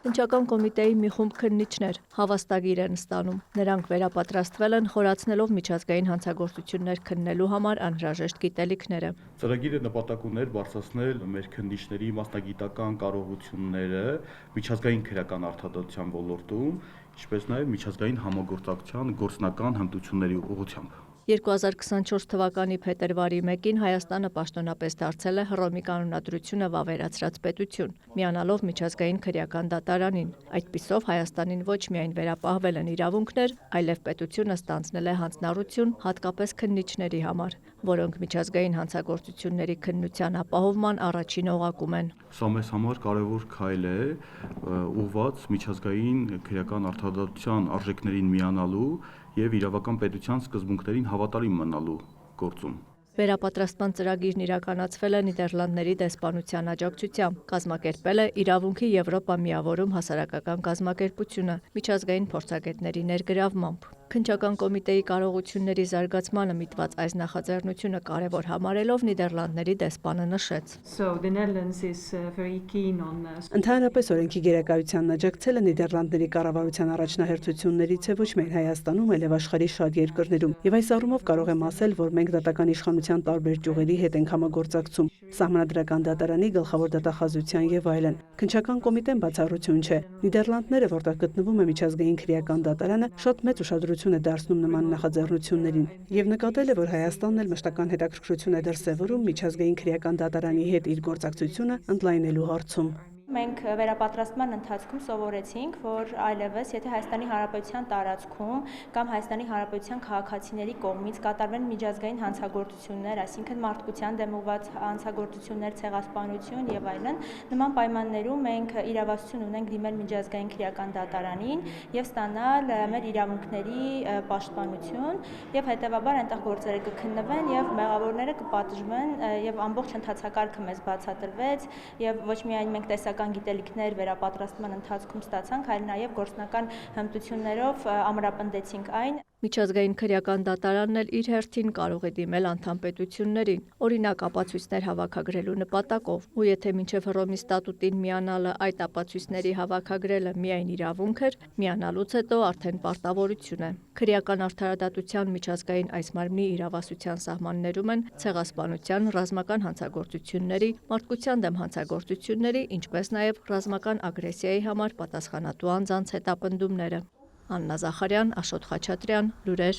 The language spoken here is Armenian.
Քննչական կոմիտեի մի խումբ քննիչներ հավաստագիր են ստանում։ Նրանք վերապատրաստվել են խորացնելով միջազգային հանցագործություններ քննելու համար անհրաժեշտ գիտելիքները։ Ծրագիրը նպատակ ուներ բարձրացնել մեր քննիչների մասնագիտական կարողությունները միջազգային քրեական արդարադատության ոլորտում, ինչպես նաև միջազգային համագործակցության գործնական հմտությունների ուղղությամբ։ 2024 թվականի փետրվարի 1-ին Հայաստանը պաշտոնապես դարձել է Հռոմի կանոնադրությունը վավերացրած պետություն, միանալով միջազգային քրեական դատարանին։ Այդպիսով Հայաստանին ոչ միայն վերապահվել են իրավունքներ, այլև պետությունը ստանձնել է հանձնառություն հատկապես քննիչների համար, որոնք միջազգային հանցագործությունների քննության ապահովման առաջին օղակում են։ Սա մեզ համար կարևոր քայլ է ուղղված միջազգային քրեական արդարադատության արժեքներին միանալու եւ իրավական պետության սկզբունքներին հավատարիմ մնալու գործում։ Վերապատրաստման ծրագիրն իրականացվել է Նիդերլանդների դեսպանության աջակցությամբ, կազմակերպել է Իրավունքի Եվրոպա միավորում հասարակական կազմակերպությունը միջազգային փորձագետների ներգրավմամբ։ Քննչական կոմիտեի կարողությունների զարգացմանը միտված այս նախաձեռնությունը կարևոր համարելով Նիդերլանդների դեսպանը նշեց. Ընդհանրապես օրենքի գերակայությանն աջակցելը Նիդերլանդների կառավարության առաջնահերթություններից է ոչ միայն Հայաստանում, այլև աշխարհի շատ երկրներում։ Եվ այս առումով կարող եմ ասել, որ մենք դատական իշխանության տարբեր ճյուղերի հետ ենք համագործակցում, սահմանադրական դատարանի, գլխավոր դատախազության եւ այլն։ Քննչական կոմիտեն բացառություն չէ։ Նիդերլանդները, որտեղ գտնվում է միջազգային քրեական դատարանը, շատ մեծ ուշադրություն է դարձնում նման նախաձեռնություններին եւ նկատել է, որ Հայաստանն էլ մշտական հետաքրքրություն է դրսեւորում միջազգային քրեական դատարանի հետ իր գործակցությունը ընդլայնելու հարցում։ Մենք վերապատրաստման ընթացքում սովորեցինք, որ այլևս, եթե Հայաստանի Հանրապետության տարածքում կամ Հայաստանի Հանրապետության քաղաքացիների կողմից կատարվեն միջազգային հանցագործություններ, այսինքն մարդկության դեմ ուղղված հանցագործություններ, ցեղասպանություն եւ այլն, նման պայմաններում մենք իրավասություն ունենք դիմել միջազգային քրեական դատարանին եւ ստանալ մեր իրավունքների պաշտպանություն եւ հետեւաբար այնտեղ գործերը կքննվեն եւ մեղավորները կպատժվեն եւ ամբողջ ընթացակարգը մեզ բացատրվեց եւ ոչ միայն մենք տեսական գիտելիքներ վերապատրաստման ընթացքում ստացանք, այլ նաև գործնական հմտություններով ամրապնդեցինք այն։ Միջազգային քրեական դատարանն էլ իր հերթին կարող է դիմել անդամ պետություններին, օրինակ ապացույցներ հավաքագրելու նպատակով, ու եթե մինչև Հռոմի ստատուտին միանալը այդ ապացույցների հավաքագրելը միայն իրավունք էր, միանալուց հետո արդեն պարտավորություն է։ Քրեական արդարադատության միջազգային այս մարմնի իրավասության սահմաններում են ցեղասպանության, ռազմական հանցագործությունների, մարդկության դեմ հանցագործությունների, ինչպես նաև ռազմական ագրեսիայի համար պատասխանատու անձանց հետապնդումները։ Աննա Զախարյան, Աշոտ Խաչատրյան, լուրեր։